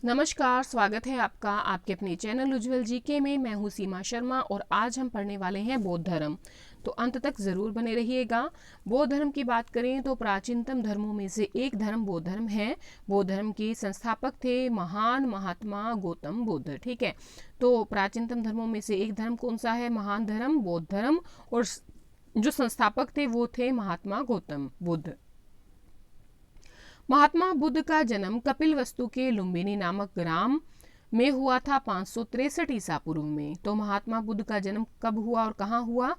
नमस्कार, स्वागत है आपका आपके अपने चैनल उज्जवल जीके में। मैं हूँ सीमा शर्मा और आज हम पढ़ने वाले हैं बौद्ध धर्म। तो अंत तक ज़रूर बने रहिएगा। बौद्ध धर्म की बात करें तो प्राचीनतम धर्मों में से एक धर्म बौद्ध धर्म है। बौद्ध धर्म के संस्थापक थे महान महात्मा गौतम बुद्ध। ठीक है, तो प्राचीनतम धर्मों में से एक धर्म कौन सा है? महान धर्म बौद्ध धर्म। और जो संस्थापक थे वो थे महात्मा गौतम बुद्ध। महात्मा बुद्ध का जन्म कपिलवस्तु के लुम्बिनी नामक ग्राम में हुआ था 563 ईसा पूर्व में। तो महात्मा बुद्ध का जन्म कब हुआ और कहाँ हुआ?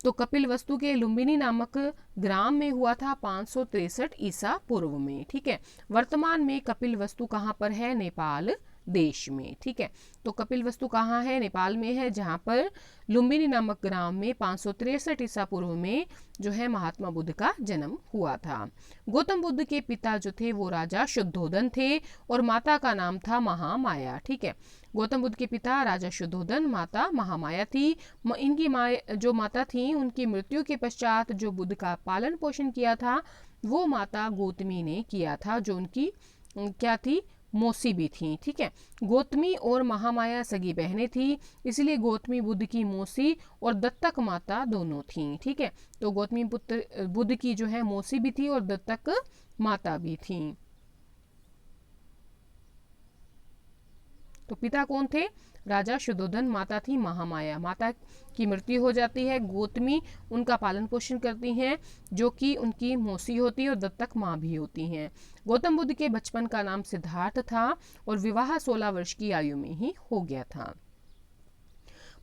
तो कपिलवस्तु के लुम्बिनी नामक ग्राम में हुआ था 563 ईसा पूर्व में। ठीक है, वर्तमान में कपिलवस्तु कहाँ पर है? नेपाल देश में। ठीक है, तो कपिलवस्तु कहाँ है? नेपाल में है, जहाँ पर लुम्बिनी नामक ग्राम में 563 ईसा पूर्व में जो है महात्मा बुद्ध का जन्म हुआ था। गौतम बुद्ध के पिता जो थे वो राजा शुद्धोधन थे और माता का नाम था महामाया। ठीक है, गौतम बुद्ध के पिता राजा शुद्धोधन, माता महामाया थी। इनकी जो माता थी उनकी मृत्यु के पश्चात जो बुद्ध का पालन पोषण किया था वो माता गौतमी ने किया था, जो उनकी क्या थी? मौसी भी थी। ठीक है, गौतमी और महामाया सगी बहनें थी, इसलिए गौतमी बुद्ध की मौसी और दत्तक माता दोनों थी। ठीक है, तो गौतमी पुत्र बुद्ध की जो है मौसी भी थी और दत्तक माता भी थी। तो पिता कौन थे? राजा शुद्धोधन, माता थी महामाया। माता की मृत्यु हो जाती है, गौतमी उनका पालन पोषण करती हैं, जो कि उनकी मौसी होती है और दत्तक माँ भी होती हैं। गौतम बुद्ध के बचपन का नाम सिद्धार्थ था और विवाह 16 वर्ष की आयु में ही हो गया था।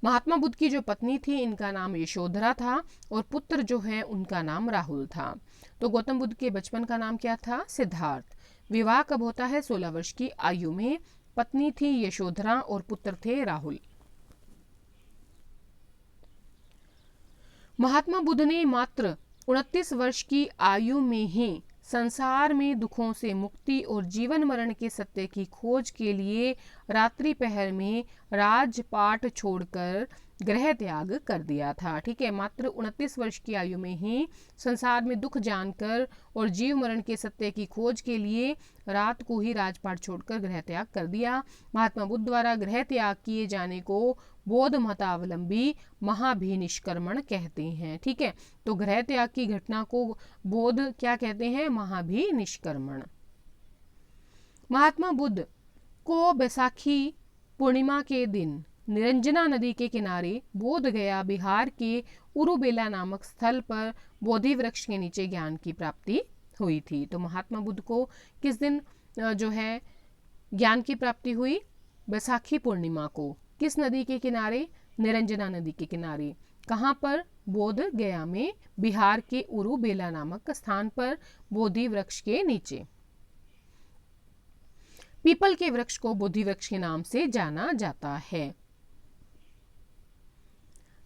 महात्मा बुद्ध की जो पत्नी थी इनका नाम यशोधरा था और पुत्र जो है उनका नाम राहुल था। तो गौतम बुद्ध के बचपन का नाम क्या था? सिद्धार्थ। विवाह कब होता है? 16 वर्ष की आयु में। पत्नी थी यशोधरा और पुत्र थे राहुल। महात्मा बुद्ध ने मात्र 29 वर्ष की आयु में ही संसार में दुखों से मुक्ति और जीवन मरण के सत्य की खोज के लिए रात्रि पहर में राजपाट छोड़कर गृह त्याग कर दिया था। ठीक है, मात्र 29 वर्ष की आयु में ही संसार में दुख जानकर और जीव मरण के सत्य की खोज के लिए रात को ही राजपाट छोड़कर गृह त्याग कर दिया। महात्मा बुद्ध द्वारा गृह त्याग किए जाने को बौद्ध मतावलंबी महाभिनिष्क्रमण कहते हैं। ठीक है, तो गृह त्याग की घटना को बौद्ध क्या कहते हैं? महाभिनिष्क्रमण। महात्मा बुद्ध को बैसाखी पूर्णिमा के दिन निरंजना नदी के किनारे बोध गया बिहार के उरुबेला नामक स्थल पर बोधि वृक्ष के नीचे ज्ञान की प्राप्ति हुई थी। तो महात्मा बुद्ध को किस दिन जो है ज्ञान की प्राप्ति हुई? बैसाखी पूर्णिमा को। किस नदी के किनारे? निरंजना नदी के किनारे। कहाँ पर? बोध गया में, बिहार के उरुबेला नामक स्थान पर बोधि वृक्ष के नीचे। पीपल के वृक्ष को बोधि वृक्ष के नाम से जाना जाता है।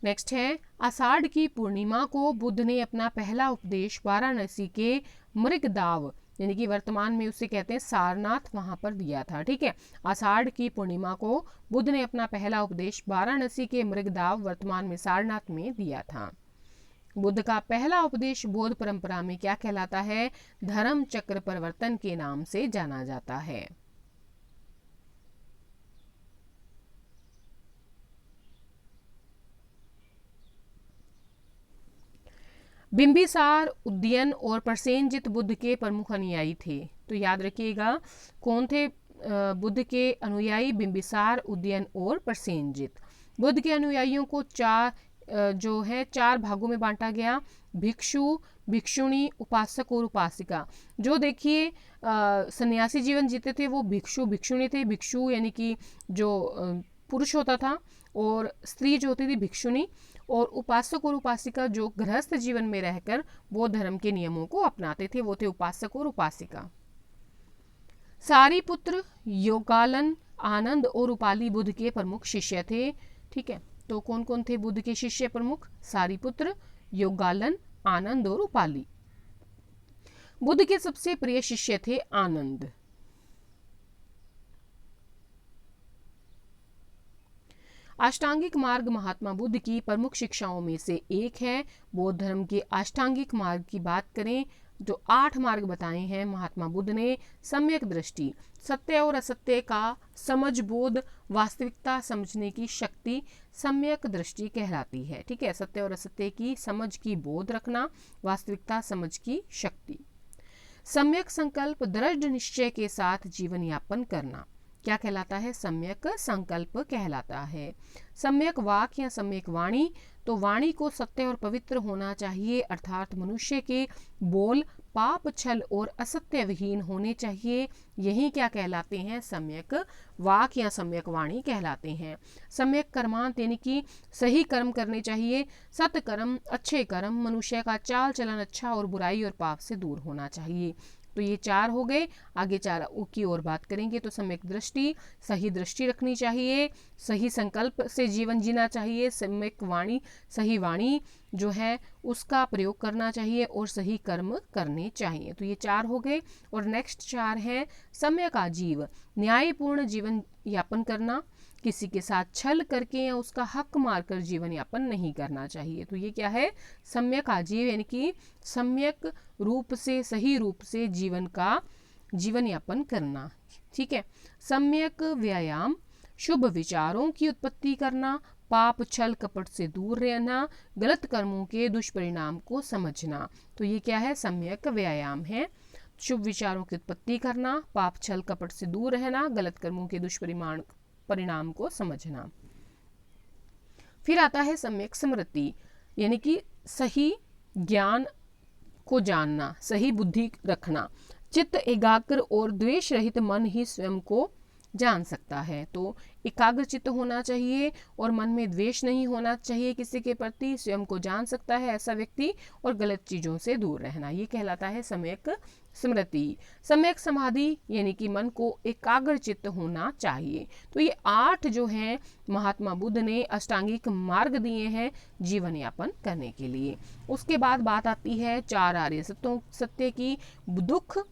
नेक्स्ट है, आषाढ़ की पूर्णिमा को बुद्ध ने अपना पहला उपदेश वाराणसी के मृगदाव यानी कि वर्तमान में उसे कहते हैं सारनाथ, वहां पर दिया था। ठीक है, आषाढ़ की पूर्णिमा को बुद्ध ने अपना पहला उपदेश वाराणसी के मृगदाव वर्तमान में सारनाथ में दिया था। बुद्ध का पहला उपदेश बौद्ध परंपरा में क्या कहलाता है? धर्म चक्र परिवर्तन के नाम से जाना जाता है। बिंबिसार, उदयन और प्रसेनजित बुद्ध के प्रमुख अनुयायी थे। तो याद रखिएगा कौन थे बुद्ध के अनुयायी? बिंबिसार, उदयन और प्रसेनजित। बुद्ध के अनुयायियों को चार भागों में बांटा गया: भिक्षु, भिक्षुणी, उपासक और उपासिका। जो देखिए सन्यासी जीवन जीते थे वो भिक्षु भिक्षुणी थे। भिक्षु यानी कि जो पुरुष होता था और स्त्री जो होती थी भिक्षुणी, और उपासक और उपासिका जो गृहस्थ जीवन में रहकर बौद्ध धर्म के नियमों को अपनाते थे वो थे उपासक और उपासिका। सारीपुत्र, योगालन, आनंद और उपाली बुद्ध के प्रमुख शिष्य थे। ठीक है, तो कौन कौन थे बुद्ध के शिष्य प्रमुख? सारीपुत्र, योगालन, आनंद और उपाली। बुद्ध के सबसे प्रिय शिष्य थे आनंद। अष्टांगिक मार्ग महात्मा बुद्ध की प्रमुख शिक्षाओं में से एक है। बौद्ध धर्म के अष्टांगिक मार्ग की बात करें जो 8 मार्ग बताए हैं महात्मा बुद्ध ने, सम्यक दृष्टि, सत्य और असत्य का समझ बोध, वास्तविकता समझने की शक्ति सम्यक दृष्टि कहलाती है। ठीक है, सत्य और असत्य की समझ की बोध रखना, वास्तविकता समझ की शक्ति। सम्यक संकल्प, दृढ़ निश्चय के साथ जीवन यापन करना, क्या कहलाता है? सम्यक संकल्प कहलाता है। सम्यक वाक या सम्यक वाणी, तो वाणी को सत्य और पवित्र होना चाहिए, अर्थात मनुष्य के बोल पाप, छल और असत्य विहीन होने चाहिए। यही क्या कहलाते हैं? सम्यक वाक या सम्यक वाणी कहलाते हैं। सम्यक कर्मांत यानी कि सही कर्म करने चाहिए, सत्कर्म, अच्छे कर्म, मनुष्य का चाल चलन अच्छा और बुराई और पाप से दूर होना चाहिए। तो ये 4 हो गए। आगे 4 की और बात करेंगे। तो सम्यक दृष्टि, सही दृष्टि रखनी चाहिए, सही संकल्प से जीवन जीना चाहिए, सम्यक वाणी, सही वाणी जो है उसका प्रयोग करना चाहिए और सही कर्म करने चाहिए। तो ये 4 हो गए। और नेक्स्ट 4 है सम्यक आजीव, न्यायपूर्ण जीवन यापन करना, किसी के साथ छल करके या उसका हक मारकर जीवन यापन नहीं करना चाहिए। तो ये क्या है? सम्यक आजीव, यानी कि सम्यक रूप से, सही रूप से जीवन यापन करना। ठीक है। सम्यक व्यायाम, शुभ विचारों की उत्पत्ति करना, पाप छल कपट से दूर रहना, गलत कर्मों के दुष्परिणाम को समझना। तो ये क्या है? सम्यक व्यायाम है। शुभ विचारों की उत्पत्ति करना, पाप छल कपट से दूर रहना, गलत कर्मों के दुष्परिणाम को समझना। फिर आता है सम्यक स्मृति, यानी कि सही ज्ञान को जानना, सही बुद्धि रखना, चित्त एकाग्र और द्वेष रहित मन ही स्वयं को जान सकता है। तो एकाग्र चित्त होना चाहिए और मन में द्वेष नहीं होना चाहिए किसी के प्रति, स्वयं को जान सकता है ऐसा व्यक्ति, और गलत चीजों से दूर रहना, ये कहलाता है सम्यक स्मृति। सम्यक समाधि, यानी कि मन को एकाग्र चित्त होना चाहिए। तो ये 8 जो हैं महात्मा बुद्ध ने अष्टांगिक मार्ग दिए हैं जीवन यापन करने के लिए। उसके बाद बात आती है 4 आर्य सत्य की। दुख,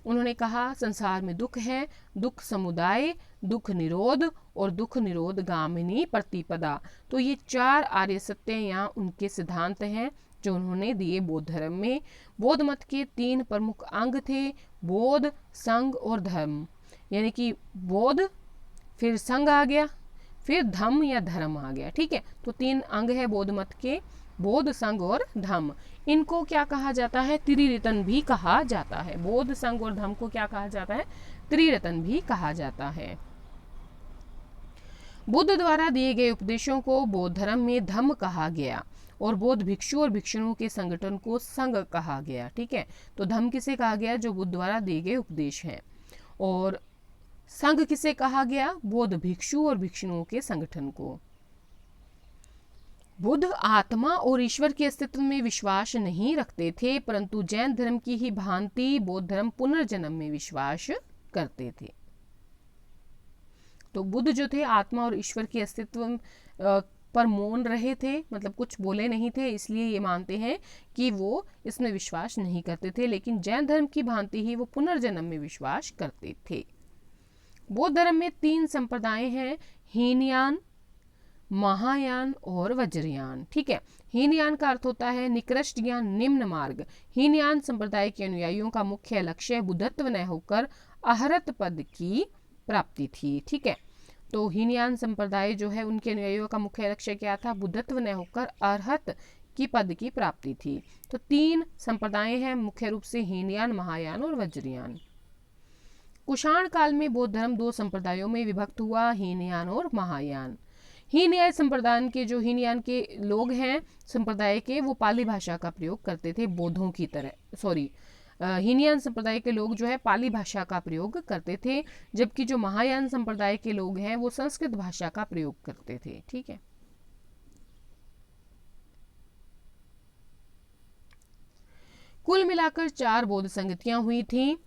उन्होंने कहा संसार में दुख है, दुख समुदाय, दुख निरोध और दुख निरोध गामिनी प्रतिपदा। तो ये 4 आर्य सत्य या उनके सिद्धांत हैं जो उन्होंने दिए बौद्ध धर्म में। बौद्ध मत के 3 प्रमुख अंग थे, बोध, संघ और धर्म, यानी कि बोध, फिर संघ आ गया, फिर धम्म या धर्म आ गया। ठीक है, तो 3 अंग है बौद्ध मत के, बोध, संघ और धम्म। इनको क्या कहा जाता है? त्रिरत्न भी कहा जाता है। बोध, संघ और धम्म को क्या कहा जाता है? त्रिरत्न भी कहा जाता है। बुद्ध द्वारा दिए गए उपदेशों को बौद्ध धर्म में धम्म कहा गया और बौद्ध भिक्षु और भिक्षुओं के संगठन को संघ कहा गया। ठीक है, तो धम्म किसे कहा गया? जो बुद्ध द्वारा दिए गए उपदेश हैं। और संघ किसे कहा गया? बौद्ध भिक्षु और भिक्षुओं के संगठन को। बुद्ध आत्मा और ईश्वर के अस्तित्व में विश्वास नहीं रखते थे, परंतु जैन धर्म की ही भांति बौद्ध धर्म पुनर्जन्म में विश्वास करते थे। तो बुद्ध जो थे आत्मा और ईश्वर के अस्तित्व पर मौन रहे थे, मतलब कुछ बोले नहीं थे, इसलिए ये मानते हैं कि वो इसमें विश्वास नहीं करते थे, लेकिन जैन धर्म की भांति ही वो पुनर्जन्म में विश्वास करते थे। बौद्ध धर्म में 3 संप्रदाय हैं, हीनयान, महायान और वज्रयान। ठीक है, हीनयान का अर्थ होता है निकृष्ट या निम्न मार्ग। हीनयान संप्रदाय के अनुयायियों का मुख्य लक्ष्य बुद्धत्व न होकर अहरत पद की प्राप्ति थी। ठीक है, तो हीनयान संप्रदाय जो है उनके अनुयायियों का मुख्य लक्ष्य क्या था? बुद्धत्व न होकर अरहत की पद की प्राप्ति थी। तो 3 संप्रदाय हैं मुख्य रूप से, हीनयान, महायान और वज्रयान। कुषाण काल में बौद्ध धर्म 2 संप्रदायों में विभक्त हुआ, हीनयान और महायान। हीनयान संप्रदाय के जो हीनयान के लोग हैं संप्रदाय के, वो पाली भाषा का प्रयोग करते थे बौद्धों की तरह। हीनयान संप्रदाय के लोग जो है पाली भाषा का प्रयोग करते थे, जबकि जो महायान संप्रदाय के लोग हैं वो संस्कृत भाषा का प्रयोग करते थे। ठीक है, कुल मिलाकर 4 बौद्ध संगतियां हुई थी।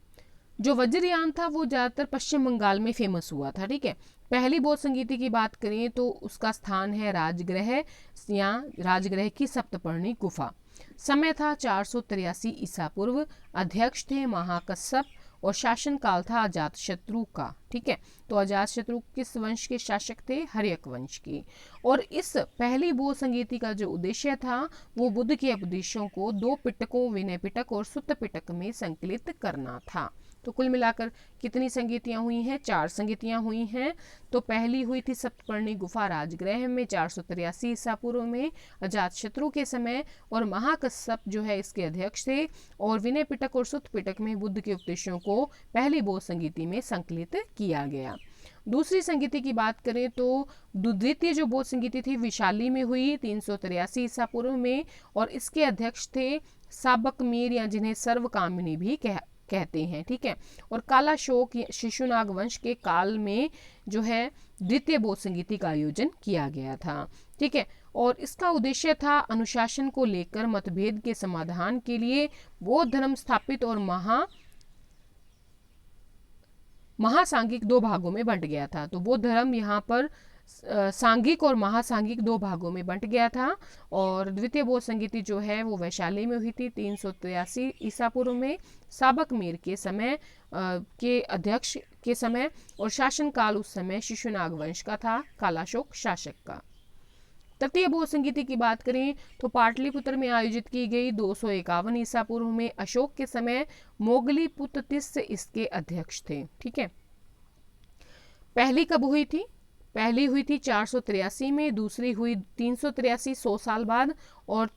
जो वज्रयान था वो ज्यादातर पश्चिम बंगाल में फेमस हुआ था। ठीक है, पहली बौद्ध संगीति की बात करें तो उसका स्थान है राजगृह या राजगृह की सप्तपर्णी गुफा। समय था 483 ईसा पूर्व। अध्यक्ष थे महाकश्यप और शासन काल था अजातशत्रु का। ठीक है, तो अजातशत्रु किस वंश के शासक थे? हर्यक वंश की। और इस पहली बोध संगीति का जो उद्देश्य था वो बुद्ध के उपदेशों को 2 पिटकों विनय पिटक और सुत्त पिटक में संकलित करना था। तो कुल मिलाकर कितनी संगीतियां हुई हैं? 4 संगीतियां हुई हैं। तो पहली हुई थी सप्तपर्णी गुफा राजगृह में 483 ईसा पूर्व में अजातशत्रु के समय, और महाकश्यप जो है इसके अध्यक्ष थे। और विनय पिटक और सुत्त पिटक में बुद्ध के उपदेशों को पहली बोध संगीति में संकलित किया गया। दूसरी संगीति की बात करें तो द्वितीय जो बोध संगीति थी विशाली में हुई 383 ईसा पूर्व में, और इसके अध्यक्ष थे साबक मीर, या जिन्हें सर्वकामिनी भी कहते हैं। ठीक है, और कालाशोक शिशुनाग वंश के काल में जो है द्वितीय बोध संगीति का आयोजन किया गया था। ठीक है, और इसका उद्देश्य था अनुशासन को लेकर मतभेद के समाधान के लिए बौद्ध धर्म स्थापित, और महासांगिक 2 भागों में बंट गया था। तो बौद्ध धर्म यहाँ पर सांघिक और महासांघिक 2 भागों में बंट गया था। और द्वितीय बोध संगीति जो है वो वैशाली में हुई थी 383 ईसा पूर्व में साबक मीर के समय के अध्यक्ष के समय, और शासन काल उस समय शिशुनाग वंश का था, कालाशोक शासक का। तृतीय बोध संगीति की बात करें तो पाटलिपुत्र में आयोजित की गई 251 ईसा पूर्व में अशोक के समय मोगलीपुत्र तिस्स इसके अध्यक्ष थे। ठीक है, पहली कब हुई थी? पहली हुई थी 483 में, दूसरी हुई 383 100 साल बाद, और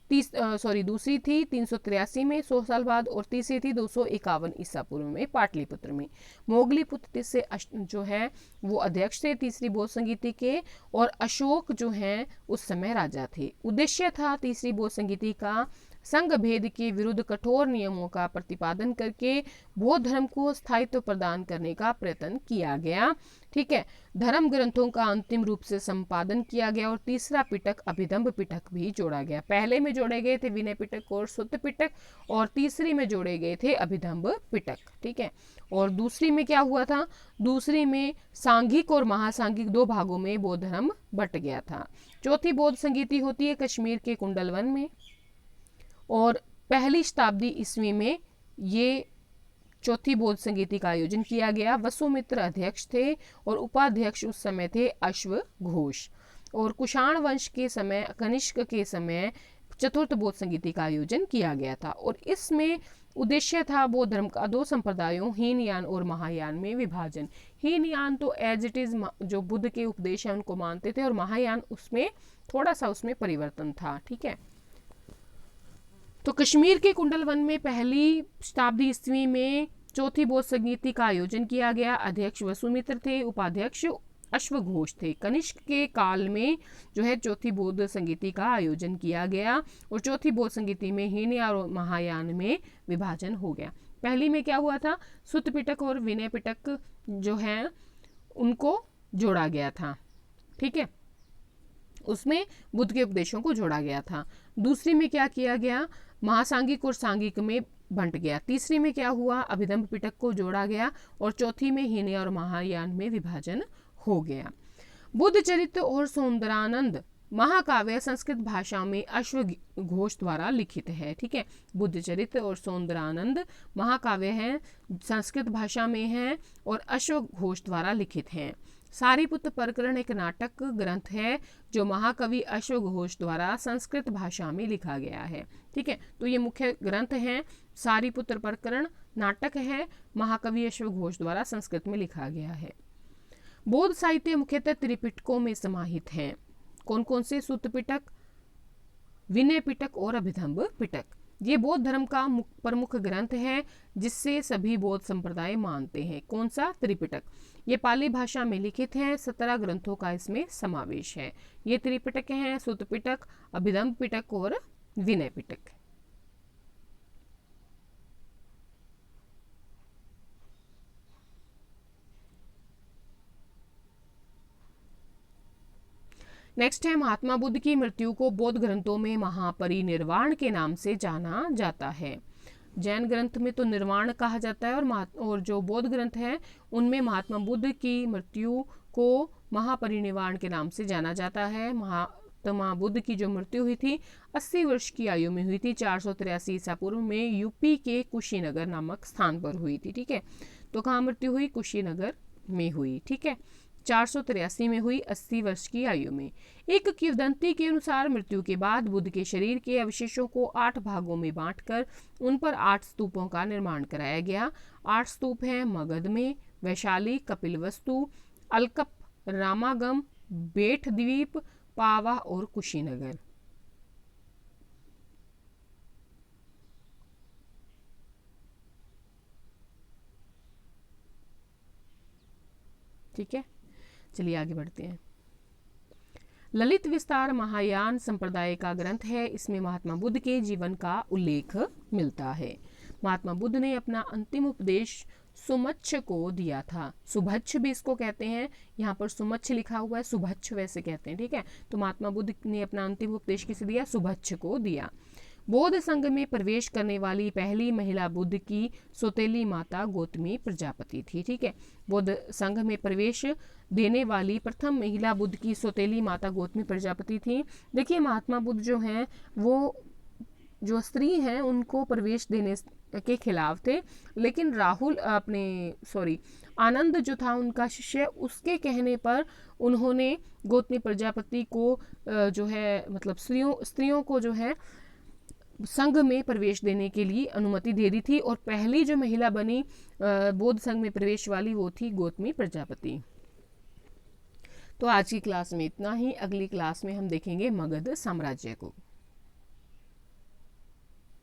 दूसरी थी 383 में 100 साल बाद, और तीसरी थी 251 ईसा पूर्व में पाटलिपुत्र में। मोगलीपुत्र से जो है वो अध्यक्ष थे तीसरी बोध संगीति के, और अशोक जो हैं उस समय राजा थे। उद्देश्य था तीसरी बोध संगीति का संघ भेद के विरुद्ध कठोर नियमों का प्रतिपादन करके बौद्ध धर्म को स्थायित्व प्रदान करने का प्रयत्न किया गया। ठीक है, धर्म ग्रंथों का अंतिम रूप से संपादन किया गया, और तीसरा पिटक अभिधम्ब पिटक भी जोड़ा गया। पहले में जोड़े गए थे विनय पिटक और सुत्त पिटक, और तीसरी में जोड़े गए थे अभिधम्ब पिटक। ठीक है, और दूसरी में क्या हुआ था? दूसरी में सांघिक और महासांघिक 2 भागों में बौद्ध धर्म बट गया था। चौथी बौद्ध संगीति होती है कश्मीर के कुंडलवन में, और पहली शताब्दी ईस्वी में ये चौथी बौद्ध संगीति का आयोजन किया गया। वसुमित्र अध्यक्ष थे, और उपाध्यक्ष उस समय थे अश्वघोष। और कुषाण वंश के समय, कनिष्क के समय चतुर्थ बौद्ध संगीति का आयोजन किया गया था, और इसमें उद्देश्य था बौद्ध धर्म का 2 संप्रदायों हीनयान और महायान में विभाजन। हीनयान तो एज इट इज जो बुद्ध के उपदेश है उनको मानते थे, और महायान उसमें थोड़ा सा उसमें परिवर्तन था। ठीक है, तो कश्मीर के कुंडलवन में पहली शताब्दी ईस्वी में चौथी बौद्ध संगीति का आयोजन किया गया। अध्यक्ष वसुमित्र थे, उपाध्यक्ष अश्वघोष थे। कनिष्क के काल में जो है चौथी बौद्ध संगीति का आयोजन किया गया, और चौथी बौद्ध संगीति में हीनयान और महायान में विभाजन हो गया। पहली में क्या हुआ था? सुत्त पिटक और विनय पिटक जो है उनको जोड़ा गया था। ठीक है, उसमें बुद्ध के उपदेशों को जोड़ा गया था। दूसरी में क्या किया गया? महासांगिक और सांगिक में बंट गया। तीसरी में क्या हुआ? अभिधम्ब पिटक को जोड़ा गया, और चौथी में हीनयान और महायान में विभाजन हो गया। बुद्ध चरित्र और सौंदरानंद महाकाव्य संस्कृत भाषा में अश्वघोष द्वारा लिखित है। ठीक है, बुद्ध चरित्र और सौंदरानंद महाकाव्य है, संस्कृत भाषा में है और अश्वघोष द्वारा लिखित है। सारीपुत्र प्रकरण एक नाटक ग्रंथ है जो महाकवि अश्वघोष द्वारा संस्कृत भाषा में लिखा गया है। ठीक है, तो ये मुख्य ग्रंथ हैं। सारीपुत्र प्रकरण नाटक है, महाकवि अश्वघोष द्वारा संस्कृत में लिखा गया है। बौद्ध साहित्य मुख्यतः त्रिपिटकों में समाहित हैं। कौन कौन से? सुत्त पिटक, विनय पिटक और अभिधम्ब पिटक। ये बौद्ध धर्म का प्रमुख ग्रंथ है जिससे सभी बौद्ध संप्रदाय मानते हैं। कौन सा? त्रिपिटक। ये पाली भाषा में लिखित हैं। 17 ग्रंथों का इसमें समावेश है। ये त्रिपिटक हैं: सुत्त पिटक, अभिधम्ब पिटक और विनय पिटक। नेक्स्ट है, महात्मा बुद्ध की मृत्यु को बौद्ध ग्रंथों में महापरिनिर्वाण के नाम से जाना जाता है। जैन ग्रंथ में तो निर्वाण कहा जाता है, और जो बौद्ध ग्रंथ है उनमें महात्मा बुद्ध की मृत्यु को महापरिनिर्वाण के नाम से जाना जाता है। गौतम बुद्ध की जो मृत्यु हुई थी 80 वर्ष की आयु में हुई थी। 483 ईसा पूर्व में यूपी के कुशीनगर नामक स्थान पर हुई थी। ठीक है, तो कहाँ मृत्यु हुई? कुशीनगर में हुई। ठीक है, 483 में हुई, 80 वर्ष की आयु में। एक किंवदंती के अनुसार मृत्यु के बाद बुद्ध के शरीर के अवशेषों को 8 भागों में बांटकर उन पर 8 स्तूपों का निर्माण कराया गया। 8 स्तूप हैं मगध में, वैशाली, कपिलवस्तु, अलकप, रामागम, बेठ द्वीप, पावा और कुशीनगर। ठीक है, चलिए आगे बढ़ते हैं। ललित विस्तार महायान संप्रदाय का ग्रंथ है। इसमें महात्मा बुद्ध के जीवन का उल्लेख मिलता है। महात्मा बुद्ध ने अपना अंतिम उपदेश सुमच्छ को दिया था। सुभच्छ भी इसको कहते हैं, यहाँ पर सुमच्छ लिखा हुआ है, सुभच्छ वैसे कहते हैं। ठीक है, तो महात्मा बुद्ध ने अपना अंतिम उपदेश किसे दिया? सुभच्छ को दिया। बौद्ध संघ में प्रवेश करने वाली पहली महिला बुद्ध की सौतेली माता गौतमी प्रजापति थी। ठीक है, बौद्ध संघ में प्रवेश देने वाली प्रथम महिला बुद्ध की सौतेली माता गौतमी प्रजापति थी। देखिए, महात्मा बुद्ध जो हैं वो जो स्त्री हैं उनको प्रवेश देने के खिलाफ थे, लेकिन आनंद जो था उनका शिष्य, उसके कहने पर उन्होंने गौतमी प्रजापति को जो है मतलब स्त्रियों को जो है संघ में प्रवेश देने के लिए अनुमति दे दी थी। और पहली जो महिला बनी बौद्ध संघ में प्रवेश वाली वो थी गौतमी प्रजापति। तो आज की क्लास में इतना ही। अगली क्लास में हम देखेंगे मगध साम्राज्य को।